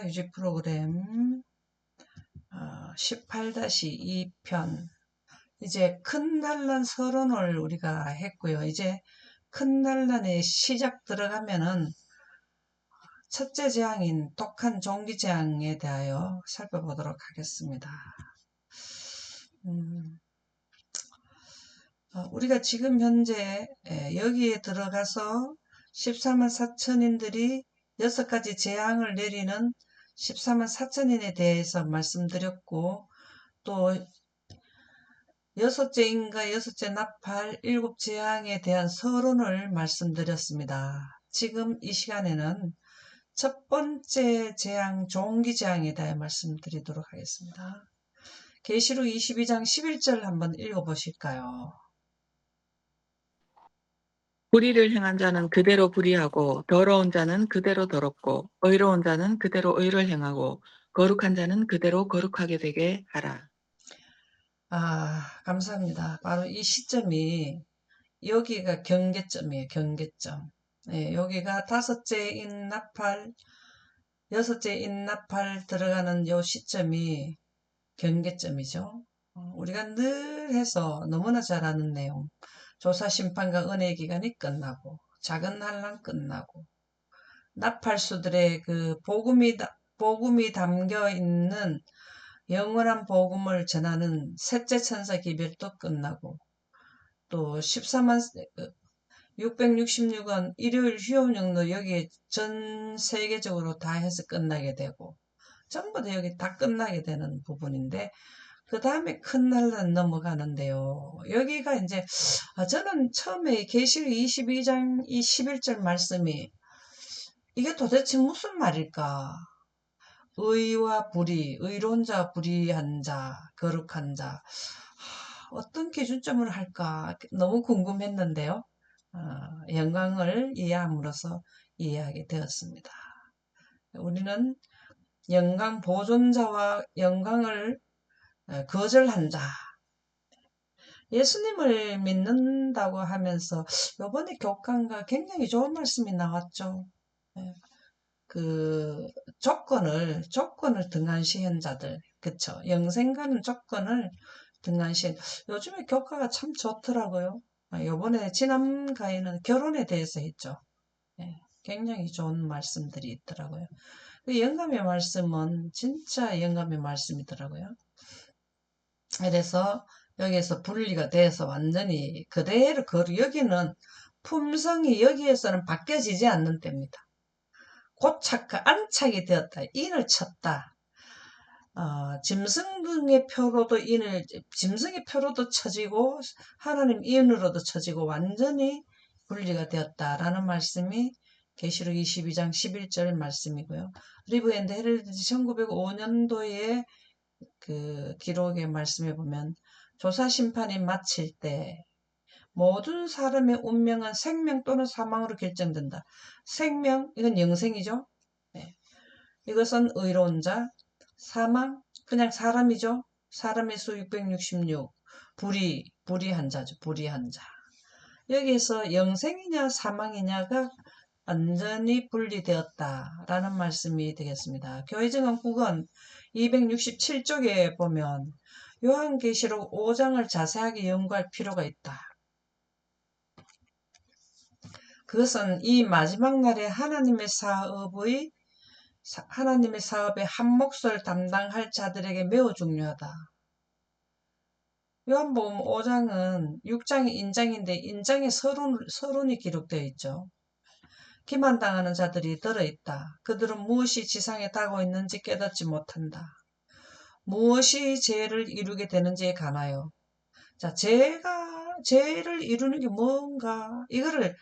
건강유지 프로그램 18-2편 이제 큰 난란 서론을 우리가 했고요. 이제 큰 난란의 시작 들어가면은 첫째 재앙인 독한 종기재앙에 대하여 살펴보도록 하겠습니다. 우리가 지금 현재 여기에 들어가서 14만 4천인들이 6가지 재앙을 내리는 14만 4천인에 대해서 말씀드렸고, 또 여섯째 인과 여섯째 나팔 일곱 재앙에 대한 서론을 말씀드렸습니다. 지금 이 시간에는 첫 번째 재앙 종기재앙에 대해 말씀드리도록 하겠습니다. 계시록 22장 11절 한번 읽어보실까요? 불의를 행한 자는 그대로 불의하고 더러운 자는 그대로 더럽고 의로운 자는 그대로 의를 행하고 거룩한 자는 그대로 거룩하게 되게 하라. 감사합니다. 바로 이 시점이 여기가 경계점이에요. 경계점. 여기가 다섯째 인나팔, 여섯째 인나팔 들어가는 요 시점이 경계점이죠. 우리가 늘 해서 너무나 잘 아는 내용. 조사 심판과 은혜 기간이 끝나고 작은 난란 끝나고 나팔수들의 그 복음이 담겨 있는 영원한 복음을 전하는 셋째 천사 기별도 끝나고 또 14만 666원 일요일 휴업령도 여기에 전 세계적으로 다 해서 끝나게 되고 전부 다 여기 다 끝나게 되는 부분인데 그 다음에 큰 날은 넘어가는데요. 여기가 이제 저는 처음에 계시록 22장 이 11절 말씀이 이게 도대체 무슨 말일까? 의와 불의, 의로운 자, 불의한 자, 거룩한 자 어떤 기준점을 할까 너무 궁금했는데요. 영광을 이해함으로써 이해하게 되었습니다. 우리는 영광 보존자와 영광을 거절한 자, 예수님을 믿는다고 하면서 이번에 교강과 굉장히 좋은 말씀이 나왔죠. 그 조건을 등한시한 자들, 그쵸? 영생과는 조건을 등한시한. 요즘에 교과가 참 좋더라고요. 요번에 지난 가에는 결혼에 대해서 했죠. 굉장히 좋은 말씀들이 있더라고요. 그 영감의 말씀은 진짜 영감의 말씀이더라고요. 그래서 여기에서 분리가 돼서 완전히 그대로 여기는 품성이 여기에서는 바뀌어지지 않는 때입니다. 안착이 되었다. 인을 쳤다. 짐승의 표로도 쳐지고 하나님 인으로도 쳐지고 완전히 분리가 되었다라는 말씀이 계시록 22장 11절 말씀이고요. 리브 앤드 헤럴드 1905년도에 그 기록의 말씀에 보면 조사 심판이 마칠 때 모든 사람의 운명은 생명 또는 사망으로 결정된다. 생명, 이건 영생이죠. 이것은 의로운 자, 사망, 그냥 사람이죠. 사람의 수 666, 불의한 자죠. 불의한 자. 여기에서 영생이냐 사망이냐가 완전히 분리되었다라는 말씀이 되겠습니다. 교회증언 9권 267쪽에 보면 요한계시록 5장을 자세하게 연구할 필요가 있다. 그것은 이 마지막 날에 하나님의 사업의 한 몫을 담당할 자들에게 매우 중요하다. 요한복음 5장은 6장의 인장인데 인장에 서론이 기록되어 있죠. 기만당하는 자들이 들어있다. 그들은 무엇이 지상에 닿고 있는지 깨닫지 못한다. 무엇이 죄를 이루게 되는지에 관하여. 자, 죄를 이루는 게 뭔가, 이거를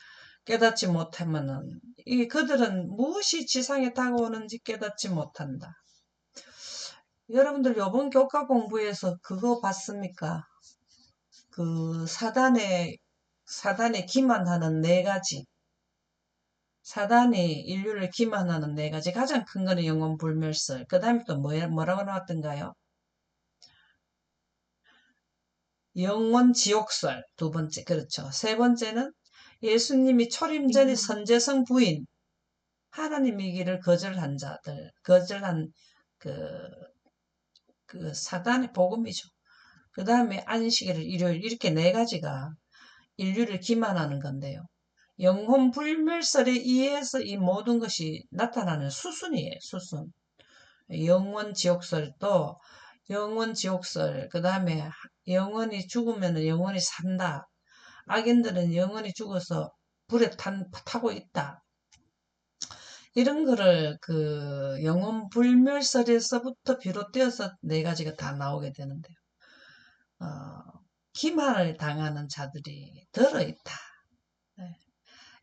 깨닫지 못하면은, 그들은 무엇이 지상에 다가오는지 깨닫지 못한다. 여러분들 요번 교과 공부에서 그거 봤습니까? 그 사단에 기만하는 4가지. 사단이 인류를 기만하는 4가지. 가장 큰 거는 영혼불멸설. 그 다음에 또 뭐라고 나왔던가요? 영혼지옥설. 2번째. 그렇죠. 3번째는 예수님이 초림 전에 선제성 부인. 하나님이기를 거절한 자들, 거절한 그, 그 사단의 복음이죠. 그 다음에 안식일, 일요일 이렇게 네 가지가 인류를 기만하는 건데요. 영혼 불멸설에 의해서 이 모든 것이 나타나는 수순이에요. 수순. 영원 지옥설도 영원 지옥설, 그 다음에 영원히 죽으면 영원히 산다. 악인들은 영원히 죽어서 불에 타고 있다. 이런 거를 그 영혼 불멸설에서부터 비롯되어서 네 가지가 다 나오게 되는데요. 기만을 당하는 자들이 들어있다. 네.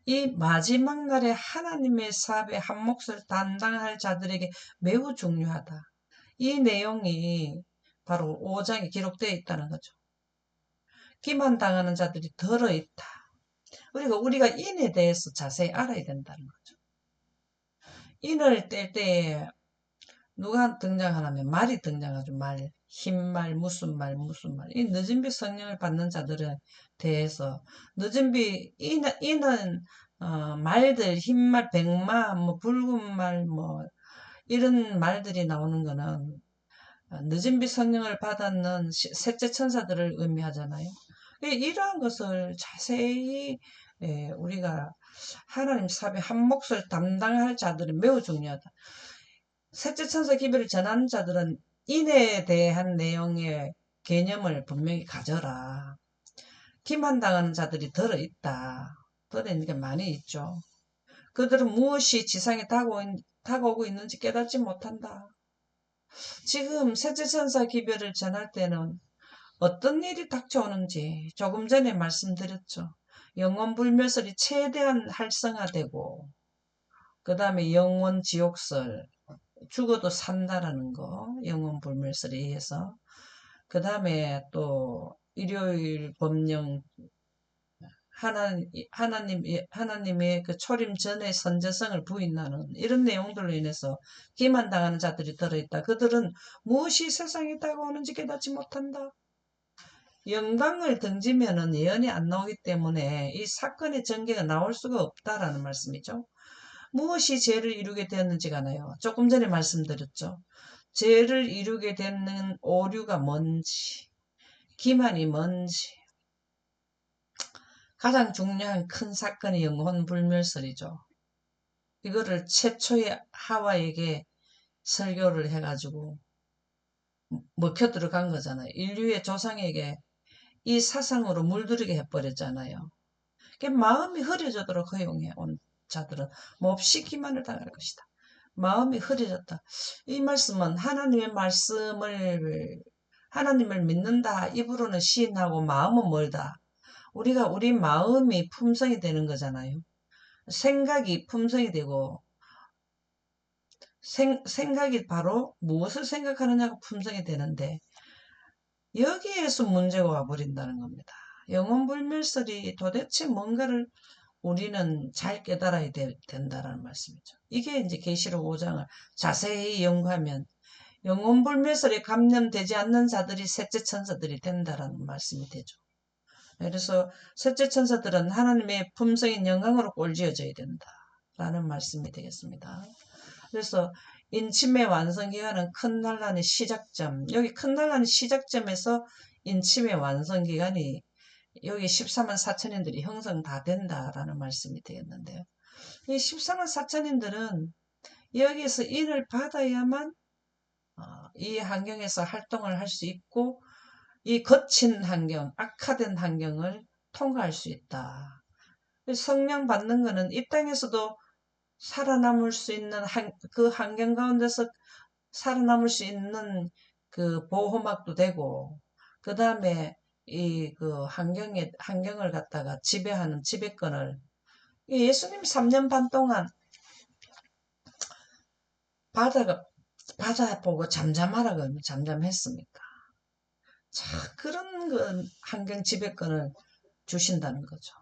이 마지막 날에 하나님의 사업에 한 몫을 담당할 자들에게 매우 중요하다. 이 내용이 바로 5장에 기록되어 있다는 거죠. 기만당하는 자들이 들어있다. 우리가 인에 대해서 자세히 알아야 된다는 거죠. 인을 뗄 때에 누가 등장하냐면 말이 등장하죠. 말, 흰말, 무슨 말, 무슨 말. 이 늦은비 성령을 받는 자들에 대해서 늦은비 이는 말들, 흰말, 백마, 뭐 붉은 말, 뭐 이런 말들이 나오는 거는 늦은비 성령을 받았는 셋째 천사들을 의미하잖아요. 이러한 것을 자세히 우리가 하나님 사업의 한 몫을 담당할 자들은 매우 중요하다. 셋째 천사 기별을 전하는 자들은 인에 대한 내용의 개념을 분명히 가져라. 기만당하는 자들이 들어있다. 들어있는 게 많이 있죠. 그들은 무엇이 지상에 다가오고 있는지 깨닫지 못한다. 지금 셋째 천사 기별을 전할 때는 어떤 일이 닥쳐오는지 조금 전에 말씀드렸죠. 영원 불멸설이 최대한 활성화되고 그 다음에 영원 지옥설, 죽어도 산다라는 거, 영원 불멸설에 의해서. 그 다음에 또 일요일 법령, 하나님의 그 초림 전에 선제성을 부인하는 이런 내용들로 인해서 기만당하는 자들이 들어있다. 그들은 무엇이 세상에 다가오는지 깨닫지 못한다. 영광을 등지면은 예언이 안 나오기 때문에 이 사건의 전개가 나올 수가 없다라는 말씀이죠. 무엇이 죄를 이루게 되었는지가 나요. 조금 전에 말씀드렸죠. 죄를 이루게 되는 오류가 뭔지, 기만이 뭔지. 가장 중요한 큰 사건이 영혼불멸설이죠. 이거를 최초의 하와에게 설교를 해가지고 먹혀 들어간 거잖아요. 인류의 조상에게 이 사상으로 물들이게 해버렸잖아요. 마음이 흐려지도록 허용해 온 자들은 몹시 기만을 당할 것이다. 마음이 흐려졌다. 이 말씀은 하나님을 믿는다. 입으로는 시인하고 마음은 멀다. 우리 마음이 품성이 되는 거잖아요. 생각이 품성이 되고 생각이 바로 무엇을 생각하느냐가 품성이 되는데 여기에서 문제가 와버린다는 겁니다. 영혼불멸설이 도대체 뭔가를 우리는 잘 깨달아야 된다는 말씀이죠. 이게 이제 계시록 5장을 자세히 연구하면 영혼불멸설에 감염되지 않는 자들이 셋째 천사들이 된다라는 말씀이 되죠. 그래서 셋째 천사들은 하나님의 품성인 영광으로 꼴지어져야 된다라는 말씀이 되겠습니다. 그래서 인침의 완성기간은 큰 난란의 시작점, 여기 큰 난란의 시작점에서 인침의 완성기간이 여기 14만 4천인들이 형성 다 된다라는 말씀이 되겠는데요. 이 14만 4천인들은 여기에서 인을 받아야만 이 환경에서 활동을 할 수 있고 이 거친 환경, 악화된 환경을 통과할 수 있다. 성령 받는 것은 이 땅에서도 살아남을 수 있는 그 환경 가운데서 살아남을 수 있는 그 보호막도 되고 그 다음에 이 그 환경을 갖다가 지배하는 지배권을 예수님 3년 반 동안 바다 보고 잠잠하라 그러면 잠잠했습니까? 자, 그런 환경 지배권을 주신다는 거죠.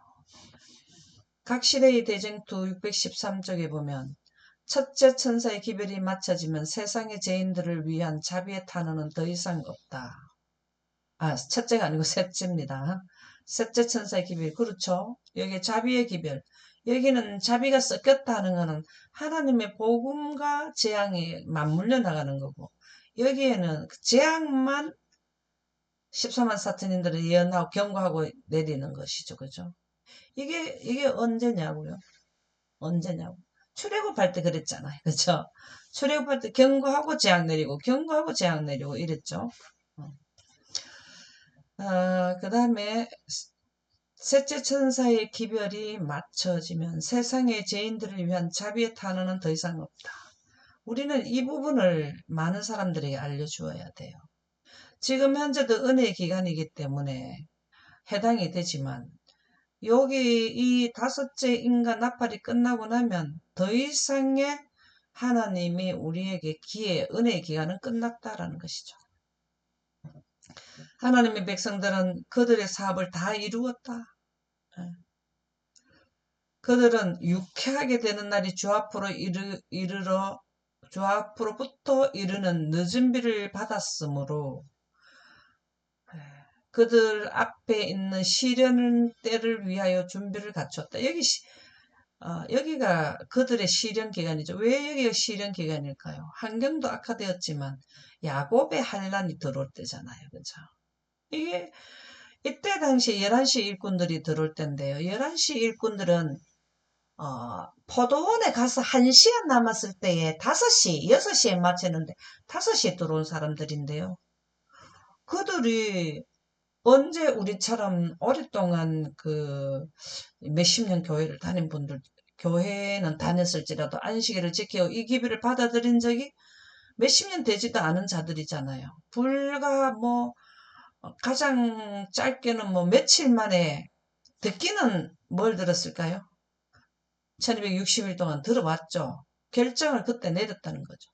각시대의 대쟁투 613쪽에 보면 첫째 천사의 기별이 맞춰지면 세상의 죄인들을 위한 자비의 탄원은 더 이상 없다. 첫째가 아니고 셋째입니다. 셋째 천사의 기별, 그렇죠. 여기 자비의 기별, 여기는 자비가 섞였다 하는 거는 하나님의 복음과 재앙이 맞물려 나가는 거고, 여기에는 그 재앙만 14만 사천인들은 예언하고 경고하고 내리는 것이죠. 그죠? 이게 언제냐고요? 언제냐고. 출애굽할 때 그랬잖아요. 그죠? 출애굽할 때 경고하고 재앙 내리고, 경고하고 재앙 내리고 이랬죠. 그 다음에 셋째 천사의 기별이 맞춰지면 세상의 죄인들을 위한 자비의 탄원은 더 이상 없다. 우리는 이 부분을 많은 사람들에게 알려주어야 돼요. 지금 현재도 은혜의 기간이기 때문에 해당이 되지만 여기 이 다섯째 인간 나팔이 끝나고 나면 더 이상의 하나님이 우리에게 은혜의 기간은 끝났다라는 것이죠. 하나님의 백성들은 그들의 사업을 다 이루었다. 그들은 유쾌하게 되는 날이 주 앞으로부터 이르는 늦은 비를 받았으므로 그들 앞에 있는 시련 때를 위하여 준비를 갖췄다. 여기가 그들의 시련 기간이죠. 왜 여기가 시련 기간일까요? 환경도 악화되었지만 야곱의 환란이 들어올 때잖아요. 그죠? 이게 이때 당시 11시 일꾼들이 들어올 때인데요. 11시 일꾼들은 포도원에 가서 1시간 남았을 때에 5시, 6시에 마쳤는데 5시에 들어온 사람들인데요. 그들이 언제 우리처럼 오랫동안 몇십 년 교회를 다닌 분들, 교회는 다녔을지라도 안식일을 지키고 이 기별을 받아들인 적이 몇십 년 되지도 않은 자들이잖아요. 불과 가장 짧게는 며칠 만에 듣기는 뭘 들었을까요? 1260일 동안 들어왔죠. 결정을 그때 내렸다는 거죠.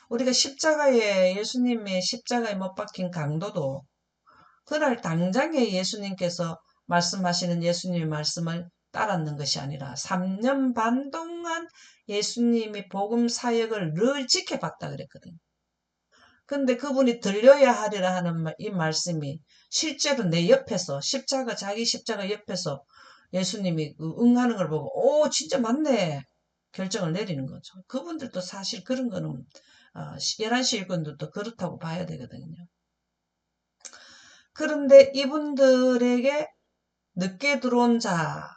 우리가 예수님의 십자가에 못 박힌 강도도 그날 당장에 예수님께서 말씀하시는 예수님의 말씀을 따랐는 것이 아니라 3년 반 동안 예수님이 복음 사역을 늘 지켜봤다 그랬거든요. 근데 그분이 들려야 하리라 하는 이 말씀이 실제로 내 옆에서 자기 십자가 옆에서 예수님이 응하는 걸 보고 오 진짜 맞네 결정을 내리는 거죠. 그분들도 사실 그런 거는 11시 일꾼들도 그렇다고 봐야 되거든요. 그런데 이분들에게 늦게 들어온 자,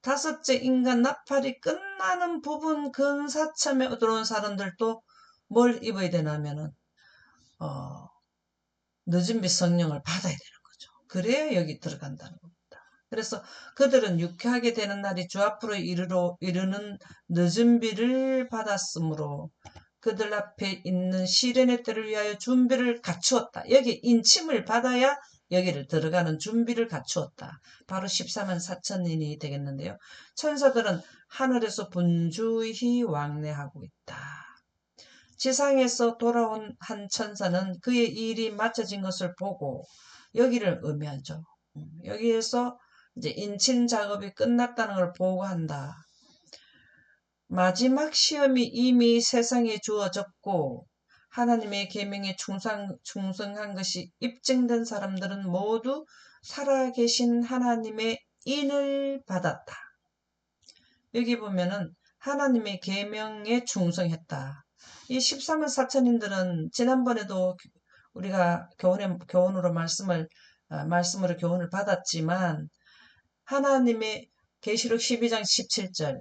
다섯째 인간 나팔이 끝나는 부분 근사참에 들어온 사람들도 뭘 입어야 되냐면은 늦은 빛 성령을 받아야 되는 거죠. 그래야 여기 들어간다는 겁니다. 그래서 그들은 유쾌하게 되는 날이 주 앞으로 이르는 늦은 비를 받았으므로 그들 앞에 있는 시련의 때를 위하여 준비를 갖추었다. 여기 인침을 받아야 여기를 들어가는 준비를 갖추었다. 바로 14만 4천인이 되겠는데요. 천사들은 하늘에서 분주히 왕래하고 있다. 지상에서 돌아온 한 천사는 그의 일이 마쳐진 것을 보고 여기를 의미하죠. 여기에서 이제 인침 작업이 끝났다는 걸 보고한다. 마지막 시험이 이미 세상에 주어졌고 하나님의 계명에 충성한 것이 입증된 사람들은 모두 살아계신 하나님의 인을 받았다. 여기 보면은 하나님의 계명에 충성했다. 이 13만 4천인들은 지난번에도 우리가 교훈으로 말씀으로 교훈을 받았지만 하나님의 계시록 12장 17절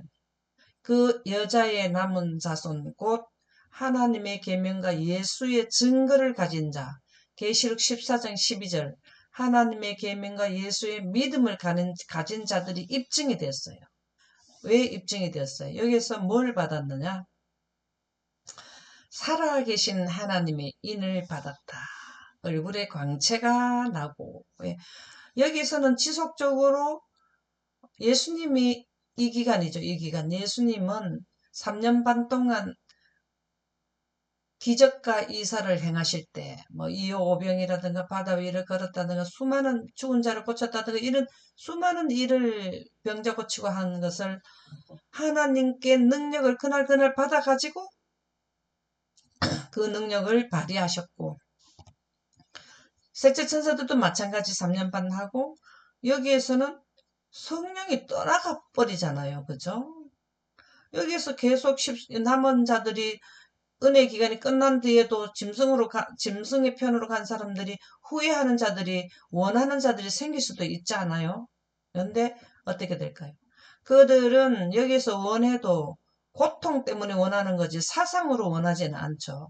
그 여자의 남은 자손 곧 하나님의 계명과 예수의 증거를 가진 자 계시록 14장 12절 하나님의 계명과 예수의 믿음을 가진 자들이 입증이 됐어요. 왜 입증이 되었어요? 여기서 뭘 받았느냐? 살아계신 하나님의 인을 받았다. 얼굴에 광채가 나고 여기서는 지속적으로 예수님이 이 기간이죠. 이 기간 예수님은 3년 반 동안 기적과 이사를 행하실 때 이오병이라든가 바다 위를 걸었다든가 수많은 죽은 자를 고쳤다든가 이런 수많은 일을 병자 고치고 한 것을 하나님께 능력을 그날 받아가지고 그 능력을 발휘하셨고 셋째 천사들도 마찬가지 3년 반 하고 여기에서는 성령이 떠나가 버리잖아요. 그죠? 여기에서 계속 남은 자들이 은혜 기간이 끝난 뒤에도 짐승의 편으로 간 사람들이 후회하는 자들이 원하는 자들이 생길 수도 있지 않아요? 그런데 어떻게 될까요? 그들은 여기서 원해도 고통 때문에 원하는 거지 사상으로 원하지는 않죠.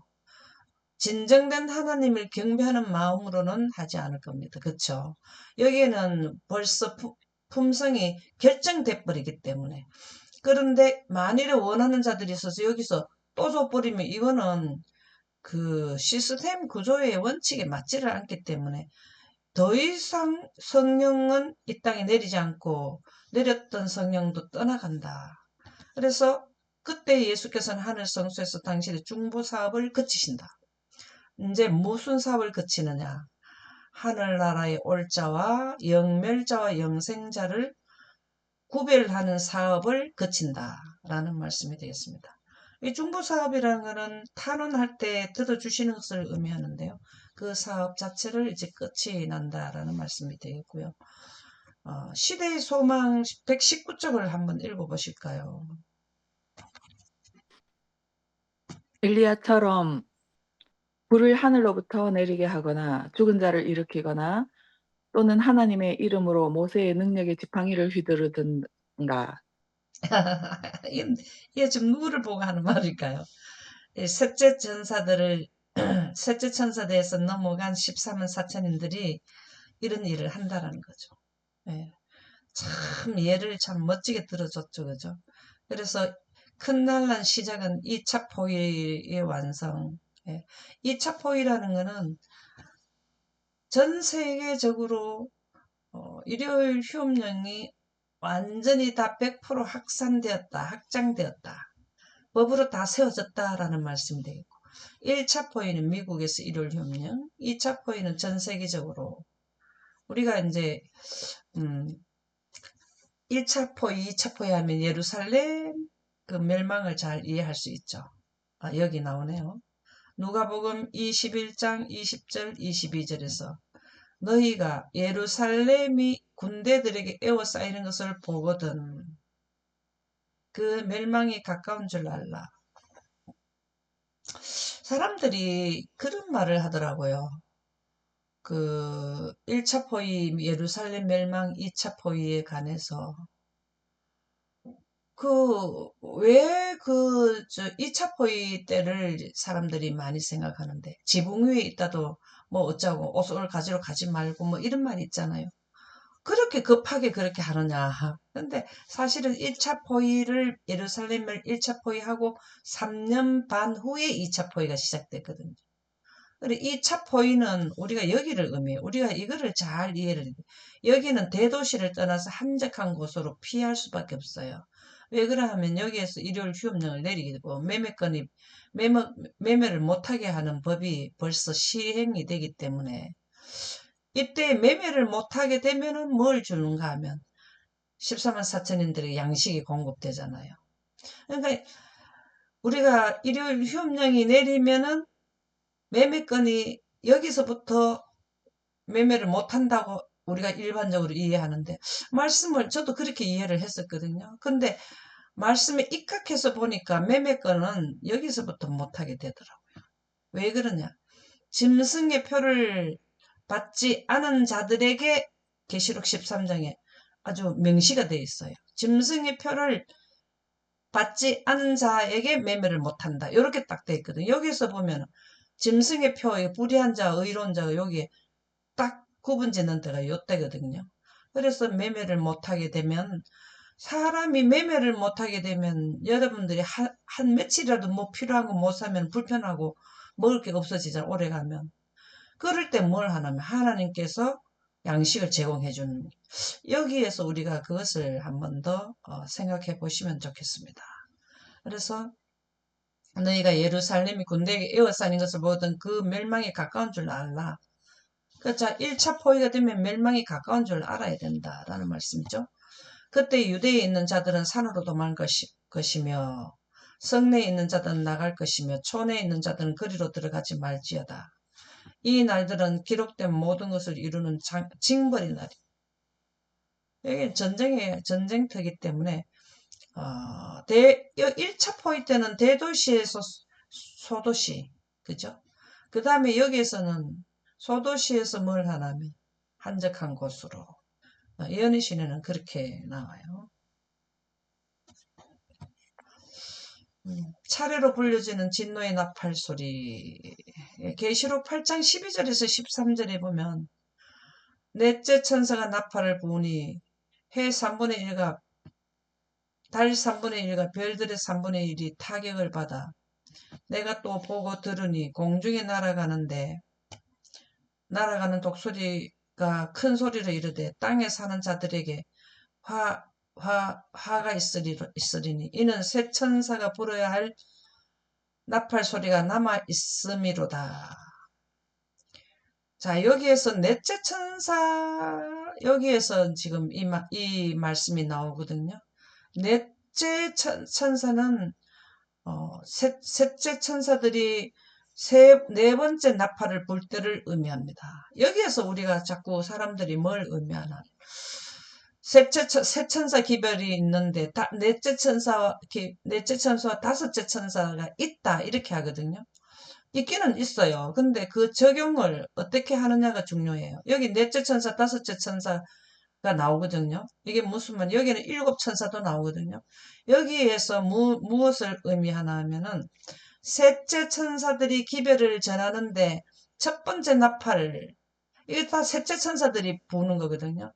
진정된 하나님을 경배하는 마음으로는 하지 않을 겁니다. 그렇죠? 여기에는 벌써 품성이 결정돼 버리기 때문에. 그런데 만일에 원하는 자들이 있어서 여기서 또 줘버리면 이거는 그 시스템 구조의 원칙에 맞지를 않기 때문에 더 이상 성령은 이 땅에 내리지 않고 내렸던 성령도 떠나간다. 그래서 그때 예수께서는 하늘 성소에서 당신의 중보 사업을 그치신다. 이제 무슨 사업을 그치느냐? 하늘나라의 올자와 영멸자와 영생자를 구별하는 사업을 그친다라는 말씀이 되겠습니다. 이 중보사업이라는 것은 탄원할 때 들어주시는 것을 의미하는데요. 그 사업 자체를 이제 끝이 난다라는 말씀이 되겠고요. 시대의 소망 119쪽을 한번 읽어보실까요? 엘리야처럼 불을 하늘로부터 내리게 하거나 죽은 자를 일으키거나 또는 하나님의 이름으로 모세의 능력의 지팡이를 휘두르든가. 이게 지금 누구를 보고 하는 말일까요? 셋째 천사들을 셋째 천사대에서 넘어간 13만 4천인들이 이런 일을 한다라는 거죠. 예. 참 예를 참 멋지게 들어줬죠. 그죠? 그래서 큰 날난 시작은 2차 포위의 완성. 예. 2차 포위라는 거는 전 세계적으로 일요일 휴업령이 완전히 다 100% 확산되었다, 확장되었다. 법으로 다 세워졌다라는 말씀이 되겠고 1차 포위는 미국에서 일요일 휴업령, 2차 포위는 전 세계적으로 우리가 이제 1차 포위, 2차 포위 하면 예루살렘 그 멸망을 잘 이해할 수 있죠. 여기 나오네요. 누가복음 21장 20절 22절에서 너희가 예루살렘이 군대들에게 에워싸이는 것을 보거든 그 멸망이 가까운 줄 알라. 사람들이 그런 말을 하더라고요. 그 1차 포위 예루살렘 멸망 2차 포위에 관해서 왜 2차 포위 때를 사람들이 많이 생각하는데, 지붕 위에 있다도 뭐 어쩌고, 옷을 가지러 가지 말고 뭐 이런 말 있잖아요. 그렇게 급하게 그렇게 하느냐. 근데 사실은 1차 포위를, 예루살렘을 1차 포위하고 3년 반 후에 2차 포위가 시작됐거든요. 그래, 2차 포위는 우리가 여기를 의미해요. 우리가 이거를 잘 이해를 해요. 여기는 대도시를 떠나서 한적한 곳으로 피할 수밖에 없어요. 왜 그러하면 여기에서 일요일 휴업령을 내리게 되고 매매, 매매를 못하게 하는 법이 벌써 시행이 되기 때문에 이때 매매를 못하게 되면은 뭘 주는가 하면 14만 4천인들의 양식이 공급되잖아요. 그러니까 우리가 일요일 휴업령이 내리면은 매매건이 여기서부터 매매를 못한다고 우리가 일반적으로 이해하는데 말씀을 저도 그렇게 이해를 했었거든요. 근데 말씀에 입각해서 보니까 매매건은 여기서부터 못하게 되더라고요. 왜 그러냐? 짐승의 표를 받지 않은 자들에게 계시록 13장에 아주 명시가 되어 있어요. 짐승의 표를 받지 않은 자에게 매매를 못한다. 이렇게 딱 되어 있거든요. 여기서 보면 짐승의 표, 불의한 자, 의로운 자가 여기에 딱 구분 짓는 데가 요때거든요. 그래서 매매를 못하게 되면 사람이 매매를 못하게 되면 여러분들이 한 며칠이라도 뭐 필요한 거 못 사면 불편하고 먹을 게 없어지잖아 오래 가면. 그럴 때 뭘 하냐면 하나님께서 양식을 제공해 주는 여기에서 우리가 그것을 한번 더 생각해 보시면 좋겠습니다. 그래서 너희가 예루살렘이 군대에게 에워싸는 것을 보던 그 멸망에 가까운 줄 알라. 자, 1차 포위가 되면 멸망이 가까운 줄 알아야 된다라는 말씀이죠. 그때 유대에 있는 자들은 산으로 도망갈 것이며 성내에 있는 자들은 나갈 것이며 촌에 있는 자들은 거리로 들어가지 말지어다. 이 날들은 기록된 모든 것을 이루는 징벌의 날이. 여기 전쟁터이기 때문에 1차 포위 때는 대도시에서 소도시, 그죠? 그 다음에 여기에서는 소도시에서 뭘 하냐면 한적한 곳으로. 예언의 시내는 그렇게 나와요. 차례로 불려지는 진노의 나팔 소리. 계시록 8장 12절에서 13절에 보면 넷째 천사가 나팔을 부으니 해 3분의 1과 달 3분의 1과 별들의 3분의 1이 타격을 받아 내가 또 보고 들으니 공중에 날아가는 독수리가 큰 소리로 이르되 땅에 사는 자들에게 화가 있으리니 이는 새 천사가 불어야 할 나팔 소리가 남아 있음이로다. 자, 여기에서 넷째 천사, 여기에서 지금 이 말씀이 나오거든요. 넷째 천사는 셋째 천사들이 네 번째 나팔을 불 때를 의미합니다. 여기에서 우리가 자꾸 사람들이 뭘 의미하나? 세 천사 기별이 있는데 넷째 천사와 다섯째 천사가 있다 이렇게 하거든요. 있기는 있어요. 근데 그 적용을 어떻게 하느냐가 중요해요. 여기 넷째 천사, 다섯째 천사가 나오거든요. 이게 무슨 말? 여기는 일곱 천사도 나오거든요. 여기에서 무엇을 의미하나 하면은 셋째 천사들이 기별을 전하는데 첫 번째 나팔, 이게 다 셋째 천사들이 부는 거거든요.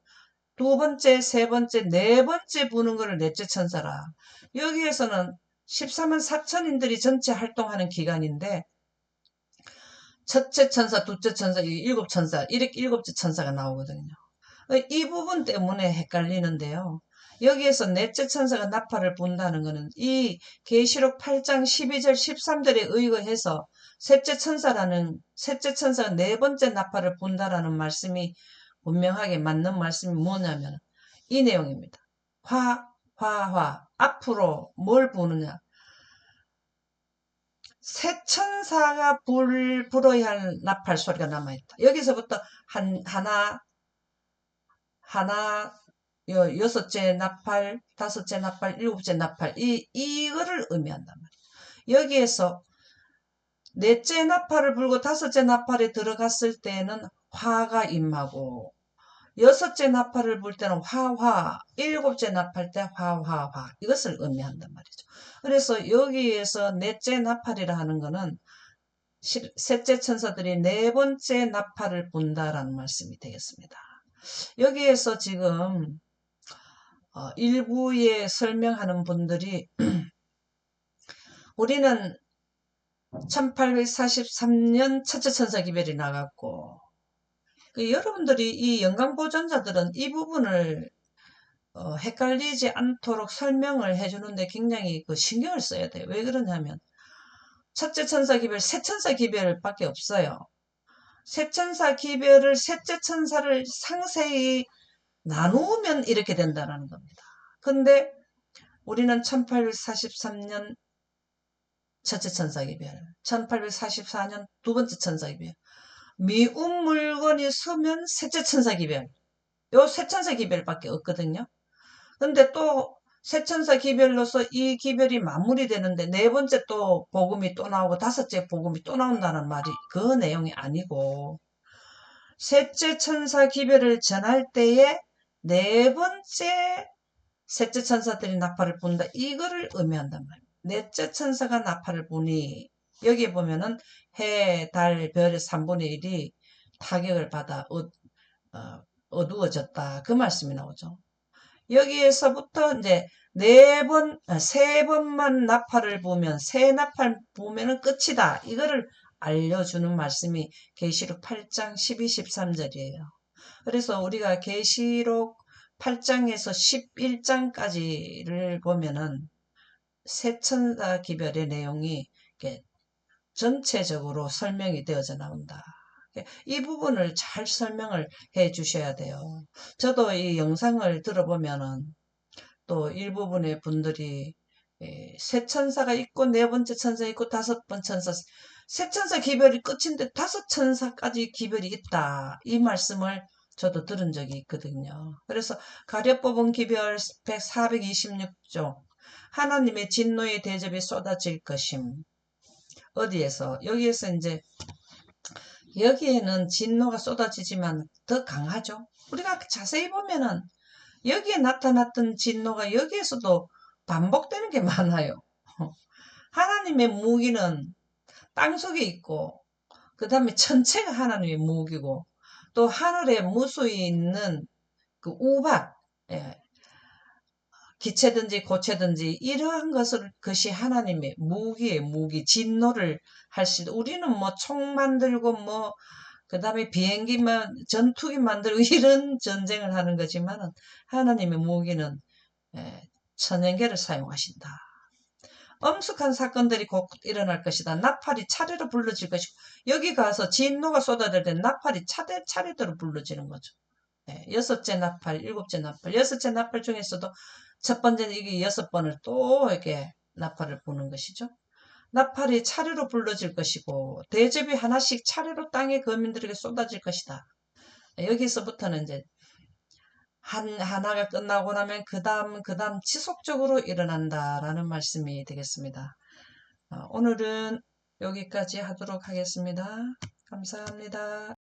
두 번째, 세 번째, 네 번째 부는 거를 넷째 천사라. 여기에서는 14만 4천인들이 전체 활동하는 기간인데 첫째 천사, 둘째 천사, 일곱 천사, 이렇게 일곱째 천사가 나오거든요. 이 부분 때문에 헷갈리는데요. 여기에서 넷째 천사가 나팔을 분다는 것은 이 계시록 8장 12절 13절에 의거해서 셋째 천사가 네 번째 나팔을 분다라는 말씀이 분명하게 맞는 말씀이 뭐냐면 이 내용입니다. 앞으로 뭘 부느냐? 새 천사가 불어야 할 나팔 소리가 남아있다. 여기서부터 하나, 여섯째 나팔, 다섯째 나팔, 일곱째 나팔, 이거를 의미한단 말이에요. 여기에서 넷째 나팔을 불고 다섯째 나팔에 들어갔을 때는 화가 임하고, 여섯째 나팔을 불 때는 일곱째 나팔 때 이것을 의미한단 말이죠. 그래서 여기에서 넷째 나팔이라 하는 거는 셋째 천사들이 네 번째 나팔을 분다라는 말씀이 되겠습니다. 여기에서 지금 일부에 설명하는 분들이 우리는 1843년 첫째 천사 기별이 나갔고 여러분들이 이 영광보존자들은 이 부분을 헷갈리지 않도록 설명을 해주는데 굉장히 신경을 써야 돼요. 왜 그러냐면 첫째 천사 기별, 새 천사 기별밖에 없어요. 새 천사 기별을 셋째 천사를 상세히 나누면 이렇게 된다는 겁니다. 근데 우리는 1843년 첫째 천사 기별, 1844년 두 번째 천사 기별, 미운 물건이 서면 셋째 천사 기별, 요 세 천사 기별밖에 없거든요. 근데 또 세 천사 기별로서 이 기별이 마무리되는데 네 번째 또 복음이 또 나오고 다섯째 복음이 또 나온다는 말이 그 내용이 아니고 셋째 천사 기별을 전할 때에 네 번째 셋째 천사들이 나팔을 분다. 이거를 의미한단 말이에요. 넷째 천사가 나팔을 부니 여기에 보면은 해, 달, 별의 3분의 1이 타격을 받아 어두워졌다. 그 말씀이 나오죠. 여기에서부터 이제 세 번만 나팔을 부면 세 나팔 부면은 끝이다. 이거를 알려주는 말씀이 계시록 8장 12, 13절이에요. 그래서 우리가 계시록 8장에서 11장까지를 보면은 세천사 기별의 내용이 전체적으로 설명이 되어져 나온다. 이 부분을 잘 설명을 해 주셔야 돼요. 저도 이 영상을 들어보면은 또 일부분의 분들이 세 천사가 있고 네 번째 천사 있고 다섯 번째 천사, 세 천사 기별이 끝인데 다섯 천사까지 기별이 있다. 이 말씀을 저도 들은 적이 있거든요. 그래서 가려 뽑은 기별 426종 하나님의 진노의 대접이 쏟아질 것임. 어디에서? 여기에서 이제 여기에는 진노가 쏟아지지만 더 강하죠. 우리가 자세히 보면은 여기에 나타났던 진노가 여기에서도 반복되는 게 많아요. 하나님의 무기는 땅속에 있고 그 다음에 전체가 하나님의 무기고 또 하늘에 무수히 있는 그 우박, 예, 기체든지 고체든지 이러한 것이 하나님의 무기의 무기, 진노를 할 수, 우리는 뭐 총 만들고 뭐, 그 다음에 비행기만, 전투기 만들고 이런 전쟁을 하는 거지만은 하나님의 무기는 천연계를 사용하신다. 엄숙한 사건들이 곧 일어날 것이다. 나팔이 차례로 불러질 것이고 여기 가서 진노가 쏟아질 때 나팔이 차례대로 불러지는 거죠. 여섯째 나팔, 일곱째 나팔, 여섯째 나팔 중에서도 첫 번째는 이게 6번을 또 이렇게 나팔을 부는 것이죠. 나팔이 차례로 불러질 것이고 대접이 하나씩 차례로 땅의 거민들에게 쏟아질 것이다. 여기서부터는 이제 하나가 끝나고 나면 그 다음 지속적으로 일어난다라는 말씀이 되겠습니다. 오늘은 여기까지 하도록 하겠습니다. 감사합니다.